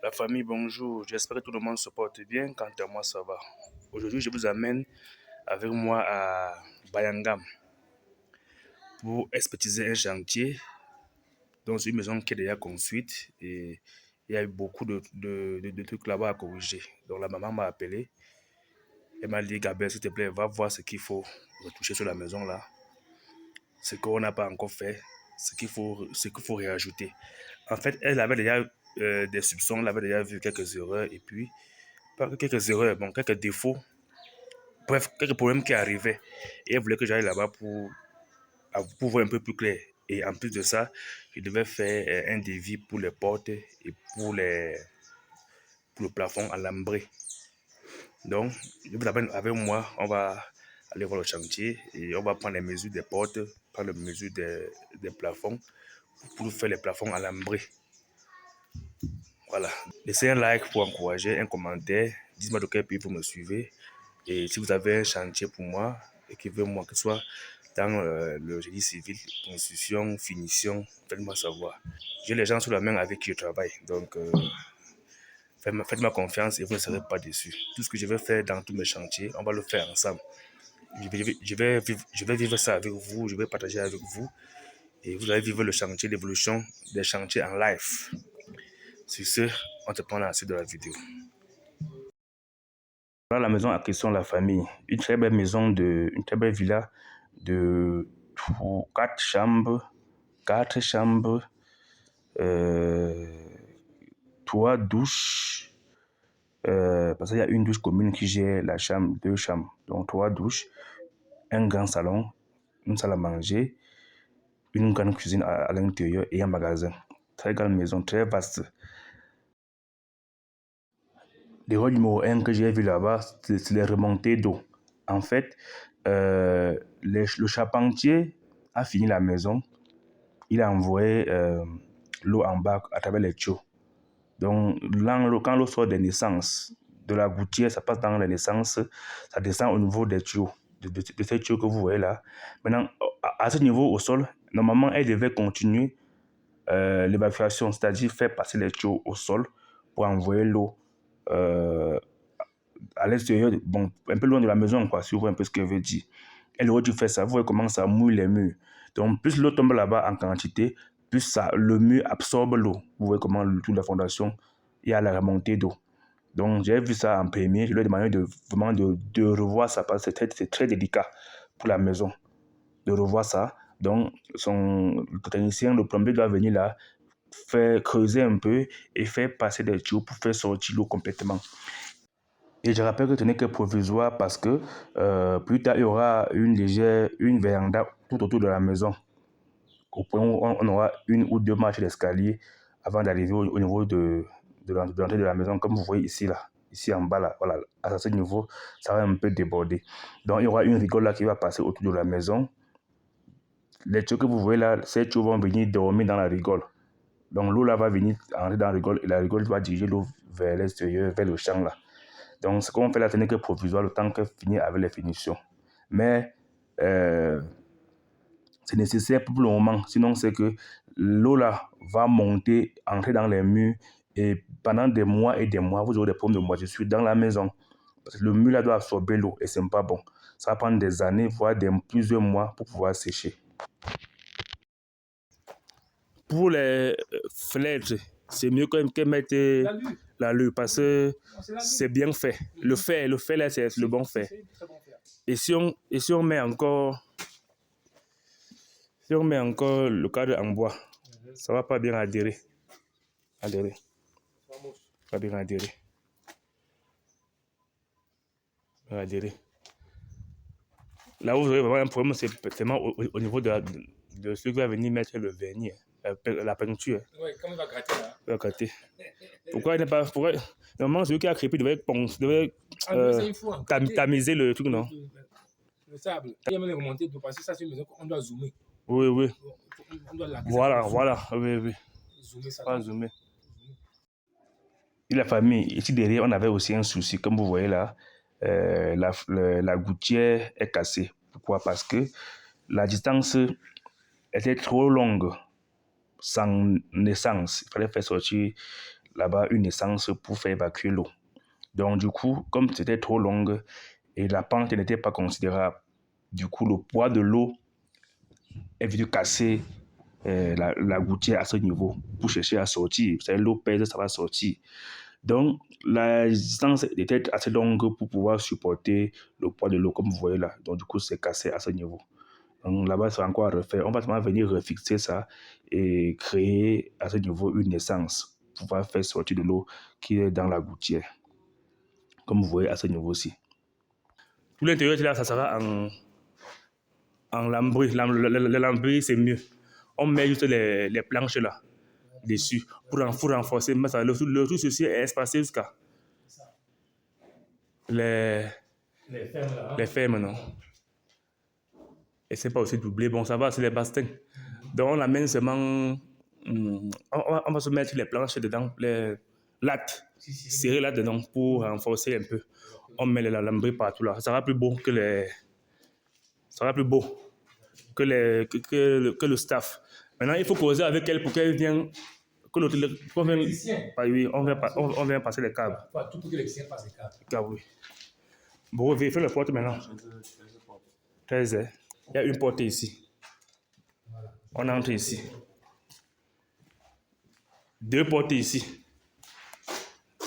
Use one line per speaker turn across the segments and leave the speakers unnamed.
La famille, bonjour. J'espère que tout le monde se porte bien. Quant à moi, ça va. Aujourd'hui, je vous amène avec moi à Bayangam pour expertiser un chantier dans une maison qui est déjà construite et il y a eu beaucoup de trucs là-bas à corriger. Donc la maman m'a appelé. Elle m'a dit, Gabriel, s'il te plaît, va voir ce qu'il faut retoucher sur la maison là. Ce qu'on n'a pas encore fait, ce qu'il faut réajouter. En fait, elle avait déjà des soupçons, elle avait déjà vu quelques erreurs et puis pas quelques erreurs, bon, quelques défauts, bref, quelques problèmes qui arrivaient. Et elle voulait que j'aille là-bas pour voir un peu plus clair. Et en plus de ça, je devais faire un devis pour les portes et pour le plafond alambré. Donc, je vous appelle avec moi, on va aller voir le chantier et on va prendre les mesures des portes, prendre les mesures des plafonds pour faire les plafonds alambrés. Voilà. Laissez un like pour encourager, un commentaire. Dites-moi de quel pays vous me suivez. Et si vous avez un chantier pour moi et qui veut moi que ce soit dans le génie civil, construction, finition, faites-moi savoir. J'ai les gens sous la main avec qui je travaille. Donc, faites-moi confiance et vous ne serez pas déçus. Tout ce que je vais faire dans tous mes chantiers, on va le faire ensemble. Je vais vivre ça avec vous, je vais partager avec vous. Et vous allez vivre le chantier, l'évolution des chantiers en live. Sur ce, on te prend la suite de la vidéo. Voilà la maison à question, la famille. Une très belle maison, une très belle villa de 4 chambres, 3 douches. Parce qu'il y a une douche commune qui gère la chambre, 2 chambres. Donc 3 douches, un grand salon, une salle à manger, une grande cuisine à l'intérieur et un magasin. Très grande maison, très vaste. L'erreur numéro 1 que j'ai vu là-bas, c'est les remontées d'eau. En fait, le charpentier a fini la maison. Il a envoyé l'eau en bas à travers les tuyaux. Donc, quand l'eau sort des naissances, de la gouttière, ça passe dans les naissances, ça descend au niveau des tuyaux, de ces tuyaux que vous voyez là. Maintenant, à ce niveau au sol, normalement, elle devait continuer l'évacuation, c'est-à-dire faire passer les tuyaux au sol pour envoyer l'eau à l'extérieur, bon, un peu loin de la maison, quoi, si vous voyez un peu ce que je veux dire. Elle aurait dû faire ça. Vous voyez comment ça mouille les murs. Donc, plus l'eau tombe là-bas en quantité, plus le mur absorbe l'eau. Vous voyez comment, toute la fondation, il y a la remontée d'eau. Donc, j'ai vu ça en premier. Je lui ai demandé vraiment de revoir ça parce que c'est très délicat pour la maison de revoir ça. Donc, le technicien, le plombier doit venir là, faire creuser un peu et faire passer des tuyaux pour faire sortir l'eau complètement. Et je rappelle que ce n'est que provisoire parce que plus tard, il y aura une véranda tout autour de la maison. Au point où on aura 1 ou 2 marches d'escalier avant d'arriver au niveau de l'entrée de la maison, comme vous voyez ici, là. Ici en bas, là, voilà, à ce niveau, ça va un peu déborder. Donc, il y aura une rigole là qui va passer autour de la maison. Les tuyaux que vous voyez là, ces tuyaux vont venir dormir dans la rigole. Donc, l'eau là va venir entrer dans la rigole et la rigole va diriger l'eau vers l'extérieur, vers le champ là. Donc, ce qu'on fait là, ce n'est que provisoire, le temps que finir avec les finitions. Mais c'est nécessaire pour le moment. Sinon, c'est que l'eau là va monter, entrer dans les murs. Et pendant des mois et des mois, vous aurez des problèmes de moisissure dans la maison. Parce que le mur là doit absorber l'eau et ce n'est pas bon. Ça va prendre des années, voire plusieurs mois pour pouvoir sécher. Pour les fenêtres, c'est mieux qu'elle mette la lue parce que c'est bien fait. Le fer là, c'est le bon fer. Et si on met encore le cadre en bois, ça va pas bien adhérer. Pas bien adhérer. Là où vous aurez vraiment un problème, c'est vraiment au niveau de celui qui va venir mettre le vernis, la peinture.
Oui, comme il va gratter là.
Il va gratter. Pourquoi il n'est pas. Normalement, celui qui a crépé devait tamiser le truc, non?
Le sable. Il y a même les remontées d'eau parce que ça, c'est une maison qu'on doit zoomer.
Oui.
On doit la
Voilà. Oui.
Zoomer ça.
Pas zoomer. Et la famille, ici derrière, on avait aussi un souci, comme vous voyez là. La gouttière est cassée. Pourquoi? Parce que la distance était trop longue sans naissance. Il fallait faire sortir là-bas une essence pour faire évacuer l'eau. Donc du coup, comme c'était trop longue et la pente n'était pas considérable, du coup le poids de l'eau est venu casser la gouttière à ce niveau pour chercher à sortir. Vous savez, l'eau pèse, ça va sortir. Donc, la distance était assez longue pour pouvoir supporter le poids de l'eau, comme vous voyez là. Donc, du coup, c'est cassé à ce niveau. Donc, là-bas, c'est encore à refaire. On va seulement venir refixer ça et créer à ce niveau une essence pour pouvoir faire sortir de l'eau qui est dans la gouttière. Comme vous voyez à ce niveau-ci. Tout l'intérieur, là, ça sera en lambris. Le lambris, c'est mieux. On met juste les planches là, dessus, pour renforcer. Mais ça, tout ceci est espacé jusqu'à les fermes, non. Et c'est pas aussi doublé. Bon, ça va, c'est les bastings. Donc, on l'amène seulement. On va se mettre les planches dedans, les lattes, serrer là-dedans pour renforcer un peu. On met les lambris partout là. Ça sera plus beau que les. Ça sera plus beau que le staff. Maintenant, il faut causer avec elle pour qu'elle vienne. On vient passer les câbles.
Tout pour que l'électricien passe les câbles.
Câbles, oui. Bon, vérifiez la porte maintenant. 13 heures. Il y a une porte ici.
Voilà.
On entre ici. 2 portes ici.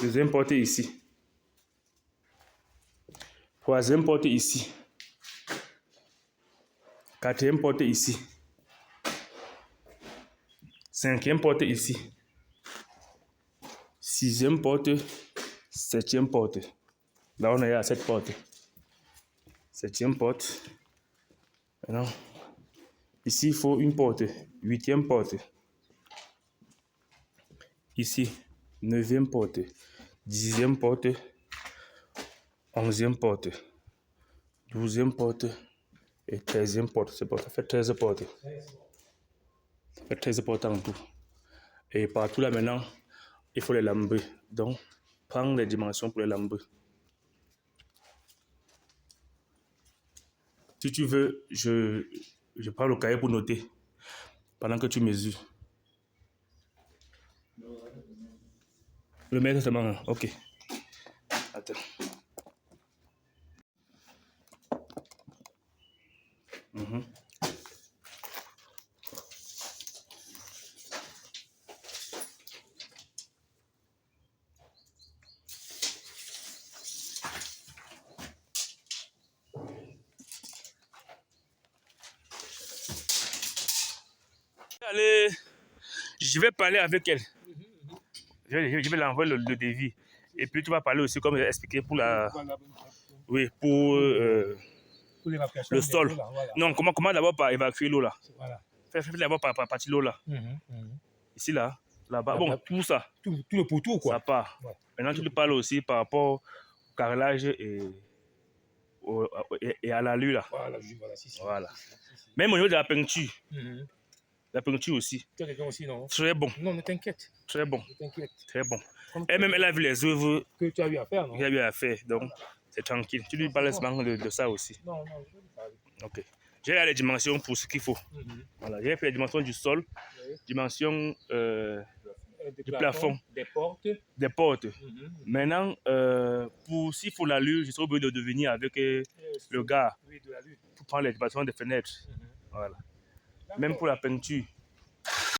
Deuxième porte ici. 3e porte ici. 4e porte ici. 5e porte ici. 6e porte. 7e porte. Là, on est à 7 portes. 7e porte. Maintenant, ici, il faut une porte. 8e porte. Ici, 9e porte. 10e porte. 11e porte. 12e porte. Et 13e porte. C'est bon, ça fait 13 portes. Ça fait 13 portes en tout. Et partout là maintenant, il faut les lambris. Donc, prends les dimensions pour les lambris. Si tu veux, je prends le cahier pour noter pendant que tu mesures. Le mètre seulement, ok. Attends. Allez, je vais parler avec elle. Je vais l'envoyer le devis. Et puis tu vas parler aussi, comme j'ai expliqué, pour la. Oui, pour le sol.
Là, voilà.
Non, comment d'abord par évacuer l'eau là.
Voilà.
Fais d'abord par partir l'eau là. Ici là, là-bas. Bon, tout ça.
Tout le pourtour, quoi.
Ça part.
Ouais.
Maintenant, tu lui parles aussi par rapport au carrelage et à la lue là.
Voilà, voilà,
Voilà. Même au niveau de la peinture. La peinture aussi.
Tu as quelqu'un aussi, non?
Très bon.
Non, ne t'inquiète.
Très bon.
Ne t'inquiète.
Très bon. Elle-même, elle a vu les œuvres
Que tu as eu à faire, non?
qu'il y a eu à faire. Donc, c'est tranquille. Tu lui parles seulement de ça aussi.
Non, je vais lui parler.
Ok. J'ai là les dimensions pour ce qu'il faut. Voilà. J'ai fait les dimensions du sol, dimensions du plafond,
des portes.
Maintenant, s'il faut la lue, je serai obligé de venir avec le gars
Oui, de la lue.
pour prendre les dimensions des fenêtres. Voilà. Même pour la peinture,